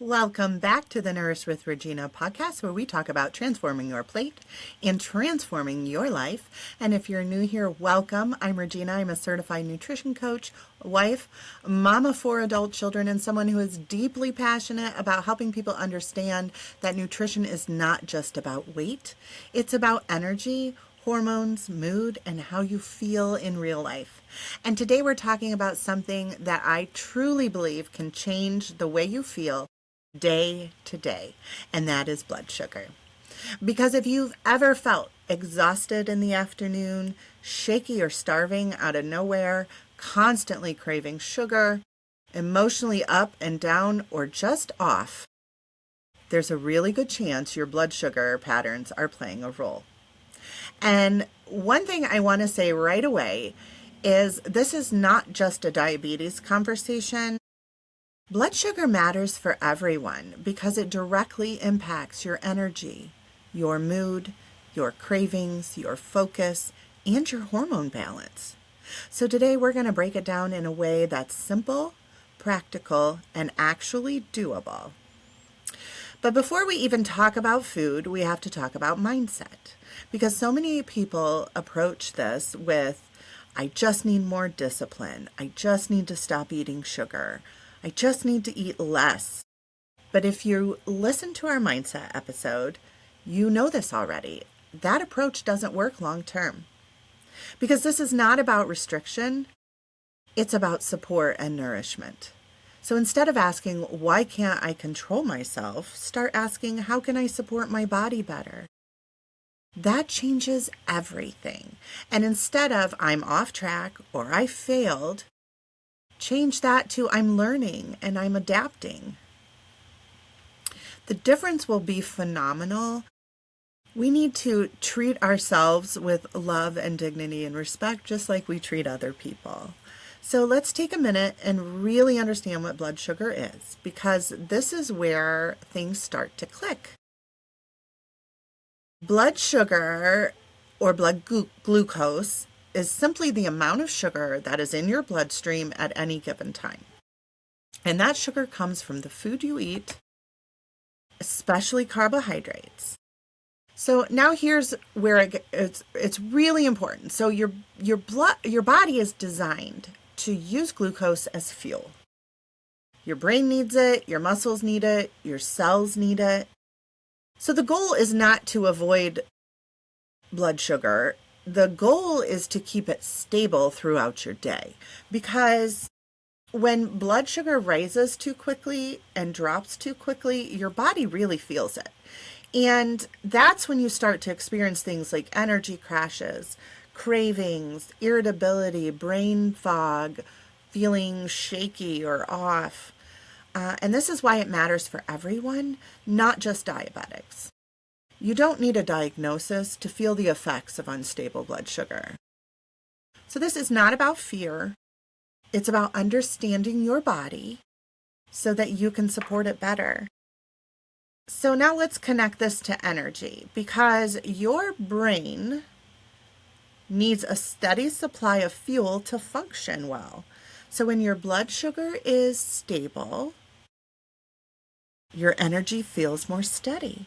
Welcome back to the Nourish with Regina podcast, where we talk about transforming your plate and transforming your life. And if you're new here, welcome. I'm Regina. I'm a certified nutrition coach, wife, mom of 4 adult children, and someone who is deeply passionate about helping people understand that nutrition is not just about weight. It's about energy, hormones, mood, and how you feel in real life. And today we're talking about something that I truly believe can change the way you feel day to day, and that is blood sugar. Because if you've ever felt exhausted in the afternoon, shaky or starving out of nowhere, constantly craving sugar, emotionally up and down, or just off, there's a really good chance your blood sugar patterns are playing a role. And one thing I want to say right away is this is not just a diabetes conversation. Blood sugar matters for everyone because it directly impacts your energy, your mood, your cravings, your focus, and your hormone balance. So today we're going to break it down in a way that's simple, practical, and actually doable. But before we even talk about food, we have to talk about mindset, because so many people approach this with, I just need more discipline. I just need to stop eating sugar. I just need to eat less. But if you listen to our mindset episode, you know this already. That approach doesn't work long term, because this is not about restriction. It's about support and nourishment. So instead of asking, why can't I control myself? Start asking, how can I support my body better? That changes everything. And instead of, I'm off track or I failed, change that to, I'm learning and I'm adapting. The difference will be phenomenal. We need to treat ourselves with love and dignity and respect, just like we treat other people. So let's take a minute and really understand what blood sugar is, because this is where things start to click. Blood sugar, or blood glucose, is simply the amount of sugar that is in your bloodstream at any given time. And that sugar comes from the food you eat, especially carbohydrates. So now here's where it's really important. So your body is designed to use glucose as fuel. Your brain needs it, your muscles need it, your cells need it. So the goal is not to avoid blood sugar. The goal is to keep it stable throughout your day, because when blood sugar rises too quickly and drops too quickly, your body really feels it. And that's when you start to experience things like energy crashes, cravings, irritability, brain fog, feeling shaky or off. And this is why it matters for everyone, not just diabetics. You don't need a diagnosis to feel the effects of unstable blood sugar. So this is not about fear. It's about understanding your body so that you can support it better. So now let's connect this to energy, because your brain needs a steady supply of fuel to function well. So when your blood sugar is stable, your energy feels more steady.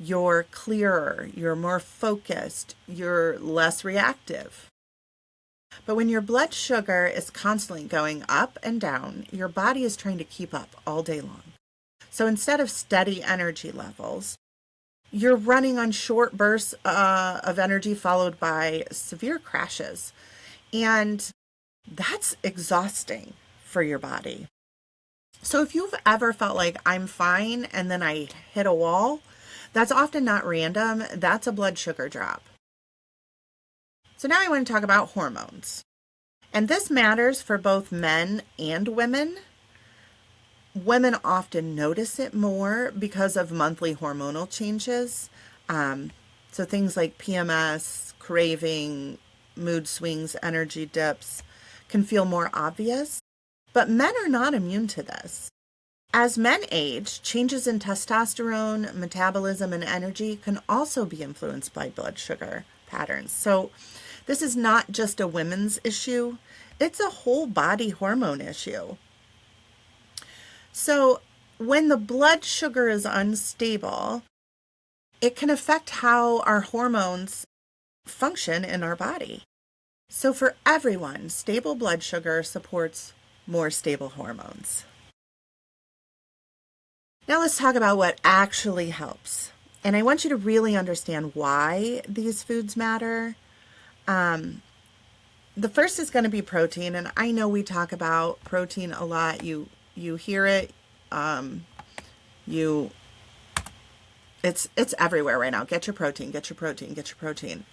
You're clearer, you're more focused, you're less reactive. But when your blood sugar is constantly going up and down, your body is trying to keep up all day long. So instead of steady energy levels, you're running on short bursts of energy followed by severe crashes. And that's exhausting for your body. So if you've ever felt like I'm fine and then I hit a wall, that's often not random. That's a blood sugar drop. So now I want to talk about hormones. And this matters for both men and women. Women often notice it more because of monthly hormonal changes. So things like PMS, craving, mood swings, energy dips can feel more obvious. But men are not immune to this. As men age, changes in testosterone, metabolism, and energy can also be influenced by blood sugar patterns. So this is not just a women's issue, it's a whole body hormone issue. So when the blood sugar is unstable, it can affect how our hormones function in our body. So for everyone, stable blood sugar supports more stable hormones. Now let's talk about what actually helps. And I want you to really understand why these foods matter. The first is going to be protein, and I know we talk about protein a lot. You hear it. It's everywhere right now. Get your protein. Get your protein. Get your protein.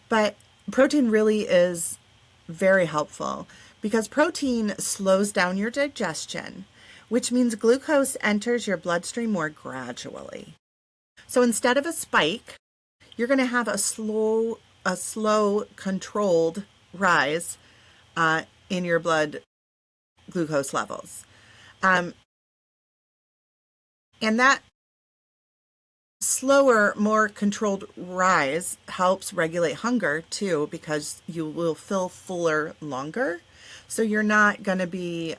But protein really is very helpful because protein slows down your digestion, which means glucose enters your bloodstream more gradually. So instead of a spike, you're going to have a slow, controlled rise in your blood glucose levels. And that slower, more controlled rise helps regulate hunger too, because you will feel fuller longer. So you're not going to be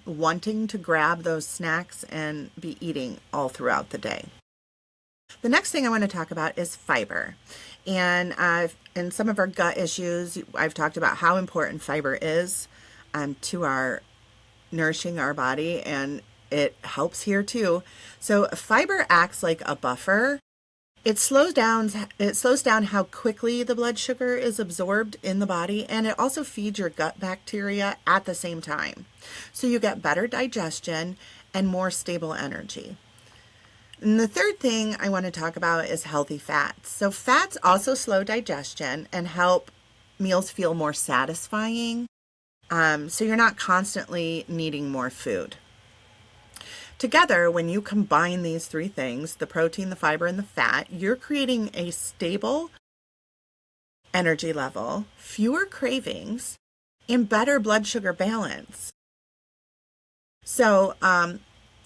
wanting to grab those snacks and be eating all throughout the day. The next thing I want to talk about is fiber. And in some of our gut issues, I've talked about how important fiber is to our nourishing our body, and it helps here too. So fiber acts like a buffer. It slows down how quickly the blood sugar is absorbed in the body, and it also feeds your gut bacteria at the same time. So you get better digestion and more stable energy. And the third thing I want to talk about is healthy fats. So fats also slow digestion and help meals feel more satisfying. So you're not constantly needing more food. Together, when you combine these three things, the protein, the fiber, and the fat, you're creating a stable energy level, fewer cravings, and better blood sugar balance. So I'm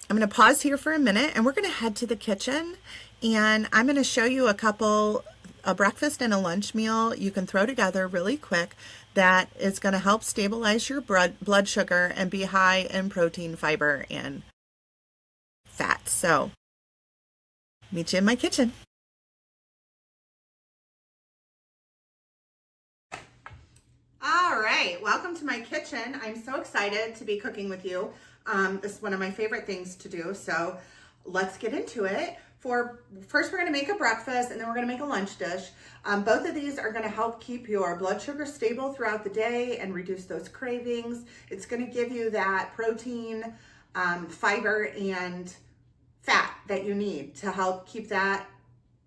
going to pause here for a minute, and we're going to head to the kitchen, and I'm going to show you a breakfast and a lunch meal you can throw together really quick that is going to help stabilize your blood sugar and be high in protein, fiber, and fat. So, meet you in my kitchen. All right, welcome to my kitchen. I'm so excited to be cooking with you. This is one of my favorite things to do, so let's get into it. First, we're going to make a breakfast, and then we're going to make a lunch dish. Both of these are going to help keep your blood sugar stable throughout the day and reduce those cravings. It's going to give you that protein, fiber, and fat that you need to help keep that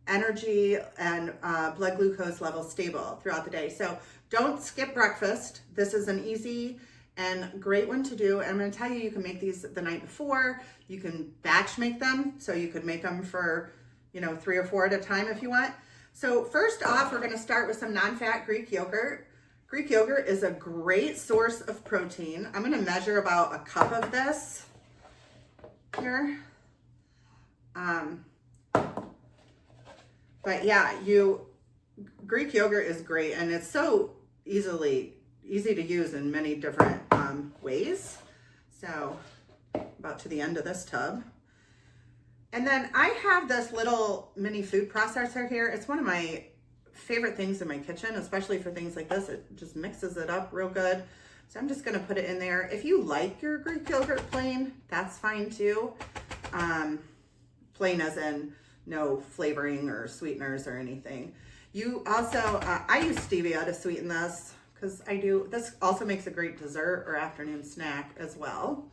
energy and blood glucose level stable throughout the day. So don't skip breakfast. This is an easy and great one to do. And I'm going to tell you, you can make these the night before. You can batch make them, so you could make them for 3 or 4 at a time if you want. So first off, we're going to start with some non-fat Greek yogurt. Greek yogurt is a great source of protein. I'm going to measure about a cup of this here. But yeah, Greek yogurt is great, and it's so easy to use in many different ways. So about to the end of this tub. And then I have this little mini food processor here. It's one of my favorite things in my kitchen, especially for things like this. It just mixes it up real good. So I'm just gonna put it in there. If you like your Greek yogurt plain, that's fine too. Plain as in no flavoring or sweeteners or anything. You also, I use stevia to sweeten this because this also makes a great dessert or afternoon snack as well.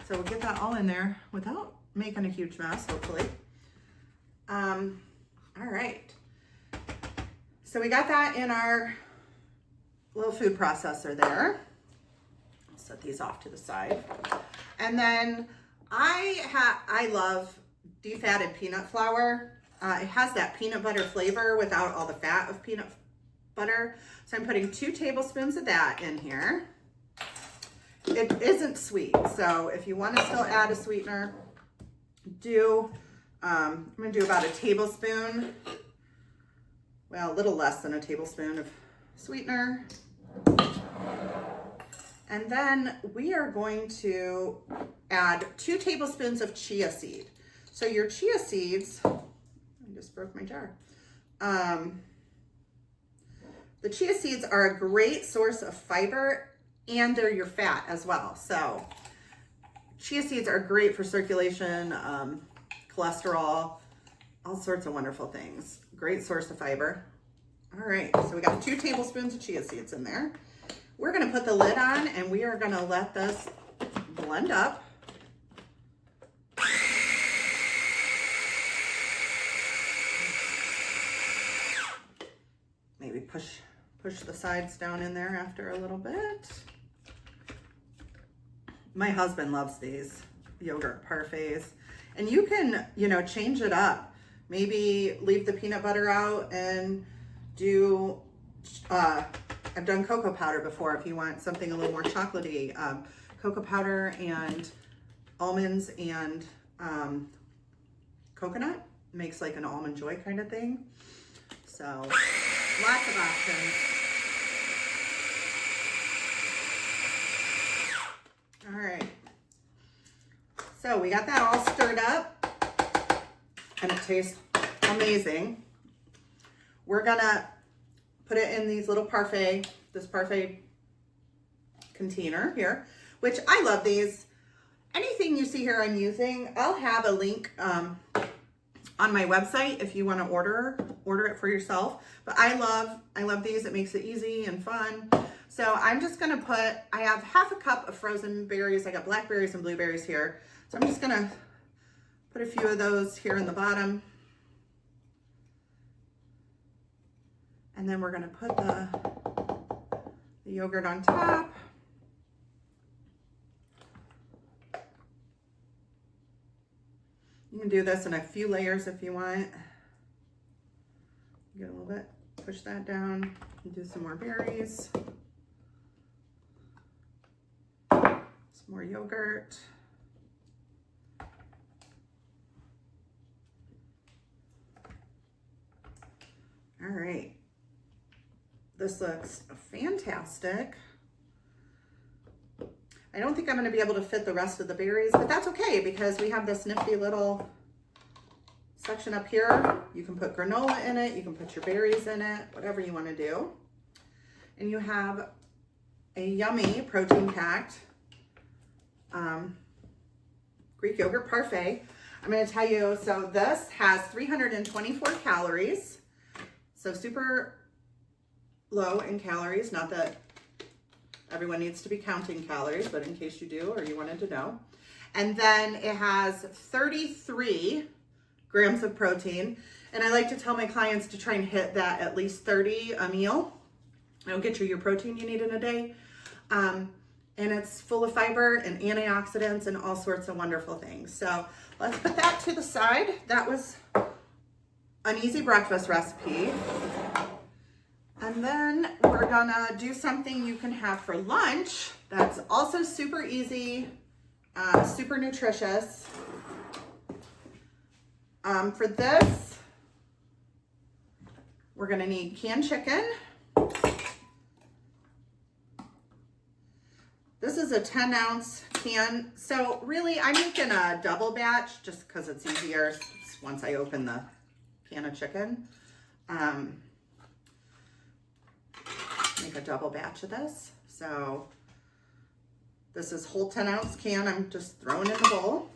So we'll get that all in there without making a huge mess, hopefully. All right. So we got that in our little food processor there. I'll set these off to the side. And then I love defatted peanut flour. It has that peanut butter flavor without all the fat of peanut butter. So I'm putting 2 tablespoons of that in here. It isn't sweet, so if you want to still add a sweetener, I'm going to do about a tablespoon, well, a little less than a tablespoon of sweetener. And then we are going to add 2 tablespoons of chia seed. So your chia seeds, I just broke my jar. The chia seeds are a great source of fiber, and they're your fat as well. So chia seeds are great for circulation, cholesterol, all sorts of wonderful things. Great source of fiber. All right, so we got 2 tablespoons of chia seeds in there. We're gonna put the lid on and we are gonna let this blend up. Maybe push the sides down in there after a little bit. My husband loves these yogurt parfaits. And you can, you know, change it up. Maybe leave the peanut butter out and do, I've done cocoa powder before if you want something a little more chocolatey. Cocoa powder and almonds and coconut makes like an almond joy kind of thing. So lots of options. All right. So we got that all stirred up and it tastes amazing. We're gonna put it in these little this parfait container here, which I love these. Anything you see here I'm using, I'll have a link on my website if you want to order it for yourself. But I love these. It makes it easy and fun. So I'm just gonna I have half a cup of frozen berries. I got blackberries and blueberries here. So I'm just gonna put a few of those here in the bottom. And then we're gonna put the yogurt on top. You can do this in a few layers if you want. Get a little bit, push that down, and do some more berries. Some more yogurt. All right. This looks fantastic. I don't think I'm going to be able to fit the rest of the berries, but that's okay because we have this nifty little section up here. You can put granola in it. You can put your berries in it, whatever you want to do. And you have a yummy protein-packed Greek yogurt parfait. I'm going to tell you, so this has 324 calories. So super low in calories, not that everyone needs to be counting calories, but in case you do or you wanted to know. And then it has 33 grams of protein. And I like to tell my clients to try and hit that at least 30 a meal. It'll get you your protein you need in a day. And it's full of fiber and antioxidants and all sorts of wonderful things. So let's put that to the side. That was an easy breakfast recipe. And then we're gonna do something you can have for lunch that's also super easy, super nutritious. For this, we're gonna need canned chicken. This is a 10-ounce can. So really, I'm making a double batch just because it's easier once I open the can of chicken. Make a double batch of this. So this is whole 10-ounce can. I'm just throwing in the bowl.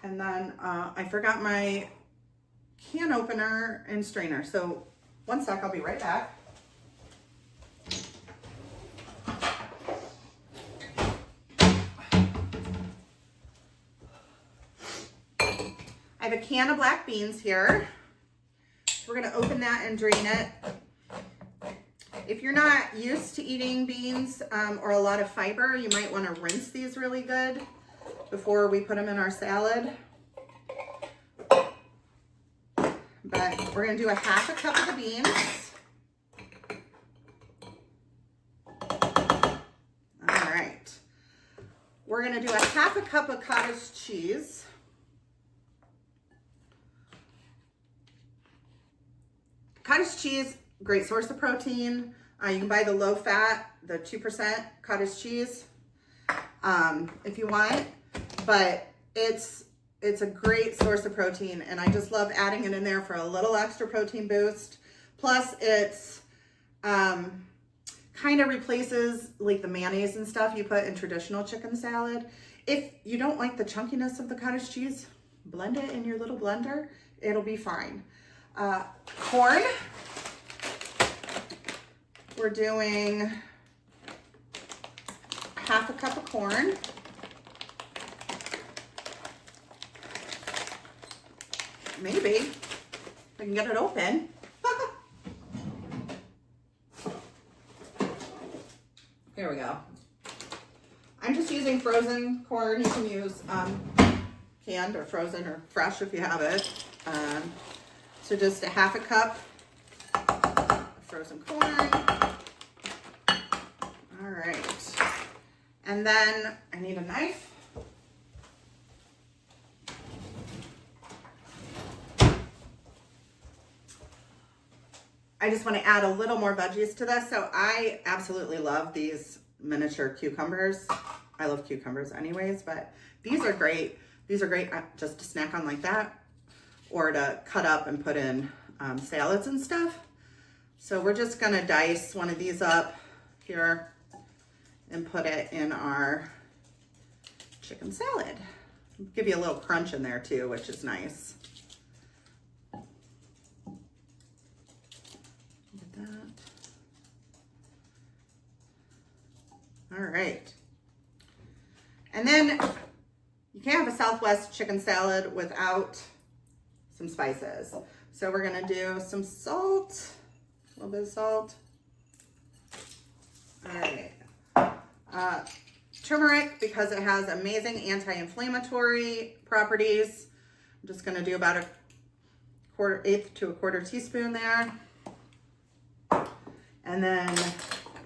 And then I forgot my can opener and strainer. So one sec, I'll be right back. I have a can of black beans here. We're gonna open that and drain it. If you're not used to eating beans or a lot of fiber, you might want to rinse these really good before we put them in our salad. But we're going to do a half a cup of the beans. All right. We're going to do a half a cup of cottage cheese. Cottage cheese, great source of protein. You can buy the low fat, the 2% cottage cheese if you want, but it's a great source of protein, and I just love adding it in there for a little extra protein boost. Plus it's kind of replaces like the mayonnaise and stuff you put in traditional chicken salad. If you don't like the chunkiness of the cottage cheese, blend it in your little blender. It'll be fine. Corn. We're doing half a cup of corn. Maybe, if I can get it open. Here we go. I'm just using frozen corn. You can use canned or frozen or fresh if you have it. So just a half a cup of frozen corn. All right. And then I need a knife. I just want to add a little more veggies to this. So I absolutely love these miniature cucumbers. I love cucumbers anyways, but these are great. These are great just to snack on like that, or to cut up and put in salads and stuff. So we're just gonna dice one of these up here and put it in our chicken salad. Give you a little crunch in there too, which is nice. All right. And then you can't have a Southwest chicken salad without some spices. So we're gonna do some salt, a little bit of salt. All right. Turmeric, because it has amazing anti-inflammatory properties. I'm just gonna do about a eighth to a quarter teaspoon there. And then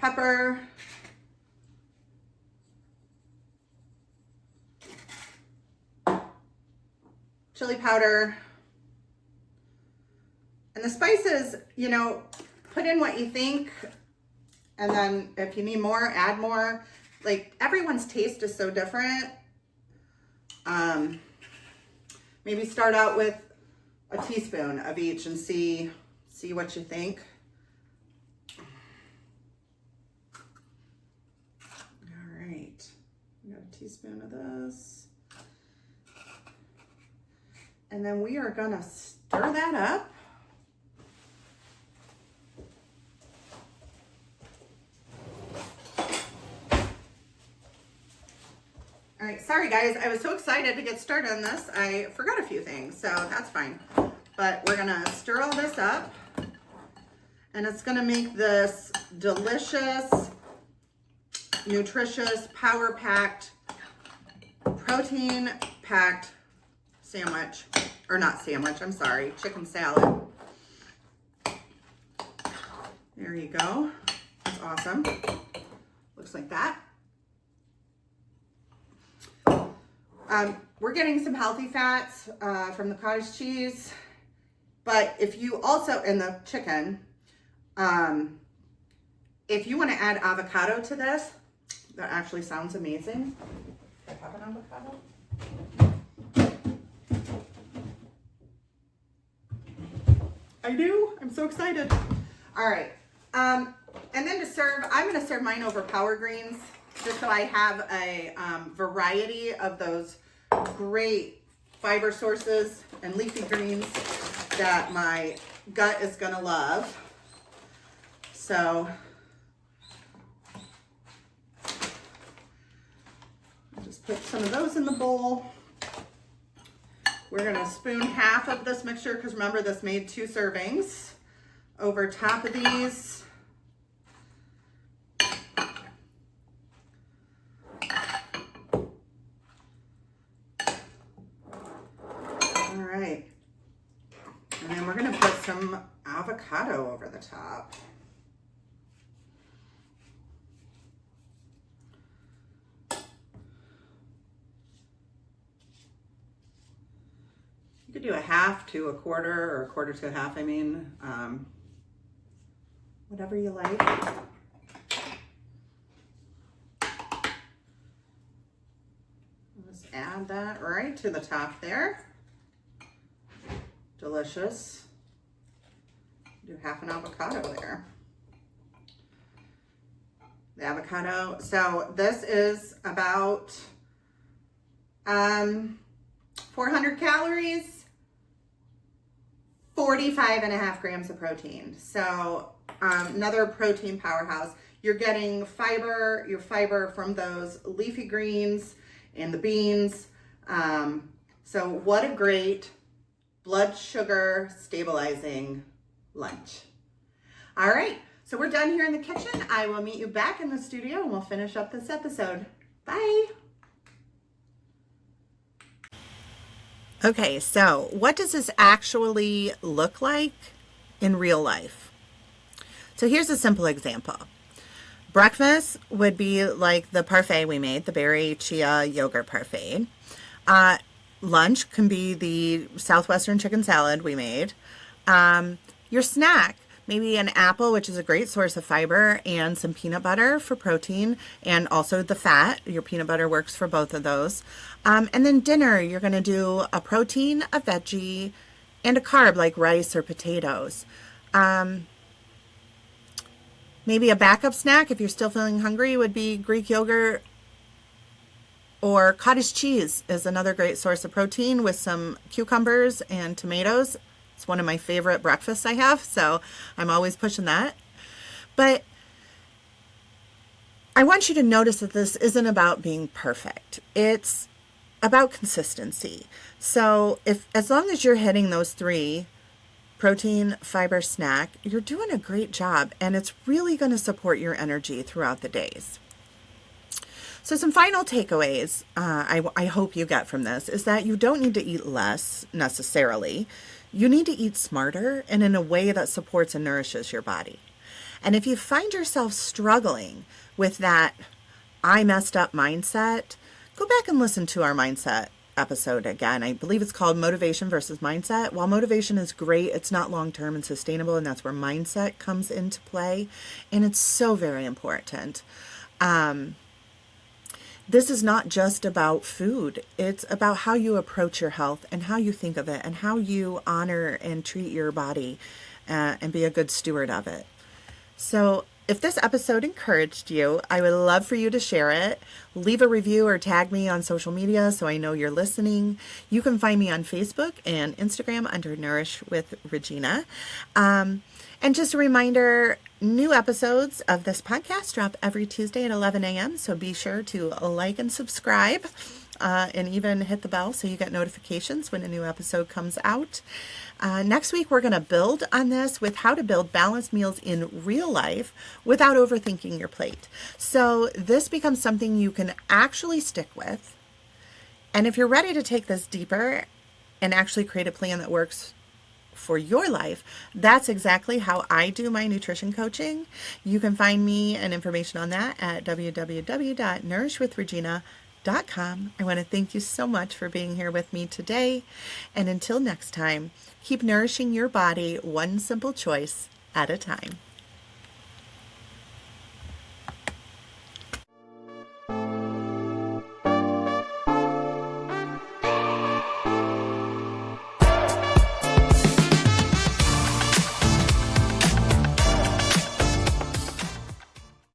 pepper. Chili powder. And the spices, you know, put in what you think, and then if you need more, add more. Like, everyone's taste is so different. Maybe start out with a teaspoon of each and see what you think. All right, we got a teaspoon of this. And then we are gonna stir that up. All right, sorry guys, I was so excited to get started on this, I forgot a few things, so that's fine. But we're gonna stir all this up, and it's gonna make this delicious, nutritious, power-packed, protein-packed sandwich, or not sandwich, I'm sorry, chicken salad. There you go. That's awesome. Looks like that. We're getting some healthy fats from the cottage cheese, but if you also, in the chicken, if you want to add avocado to this, that actually sounds amazing. Do I have an avocado? I do. I'm so excited. All right. And then to serve, I'm going to serve mine over Power Greens, just so I have a variety of those great fiber sources and leafy greens that my gut is going to love. So I'll just put some of those in the bowl. We're gonna spoon half of this mixture, because remember, this made 2 servings, over top of these. All right. And then we're gonna put some avocado over the top. You could do a half to a quarter, or a quarter to a half, I mean. whatever you like. Just add that right to the top there. Delicious. Do half an avocado there. The avocado. So this is about 400 calories, 45.5 grams of protein. So another protein powerhouse. You're getting fiber, your fiber from those leafy greens and the beans. So what a great blood sugar stabilizing lunch. All right, so we're done here in the kitchen. I will meet you back in the studio and we'll finish up this episode. Bye. Okay, so what does this actually look like in real life? So here's a simple example. Breakfast would be like the parfait we made, the berry chia yogurt parfait. Lunch can be the Southwestern chicken salad we made. Your snack, maybe an apple, which is a great source of fiber, and some peanut butter for protein, and also the fat. Your peanut butter works for both of those. And then dinner, you're going to do a protein, a veggie, and a carb like rice or potatoes. Maybe a backup snack, if you're still feeling hungry, would be Greek yogurt, or cottage cheese is another great source of protein with some cucumbers and tomatoes. It's one of my favorite breakfasts I have, so I'm always pushing that. But I want you to notice that this isn't about being perfect. It's about consistency. So as long as you're hitting those three, protein, fiber, snack, you're doing a great job, and it's really going to support your energy throughout the days. So some final takeaways I hope you get from this is that you don't need to eat less necessarily. You need to eat smarter and in a way that supports and nourishes your body. And if you find yourself struggling with that I messed up mindset, go back and listen to our mindset episode again. I believe it's called Motivation versus Mindset. While motivation is great, it's not long-term and sustainable, and that's where mindset comes into play. And it's so very important. This is not just about food. It's about how you approach your health and how you think of it and how you honor and treat your body and be a good steward of it. So if this episode encouraged you, I would love for you to share it. Leave a review or tag me on social media so I know you're listening. You can find me on Facebook and Instagram under Nourish with Regina. And just a reminder, new episodes of this podcast drop every Tuesday at 11 a.m. So be sure to like and subscribe and even hit the bell so you get notifications when a new episode comes out. Next week, we're going to build on this with how to build balanced meals in real life without overthinking your plate. So this becomes something you can actually stick with. And if you're ready to take this deeper and actually create a plan that works for your life, that's exactly how I do my nutrition coaching. You can find me and information on that at www.nourishwithregina.com. I want to thank you so much for being here with me today. And until next time, keep nourishing your body one simple choice at a time.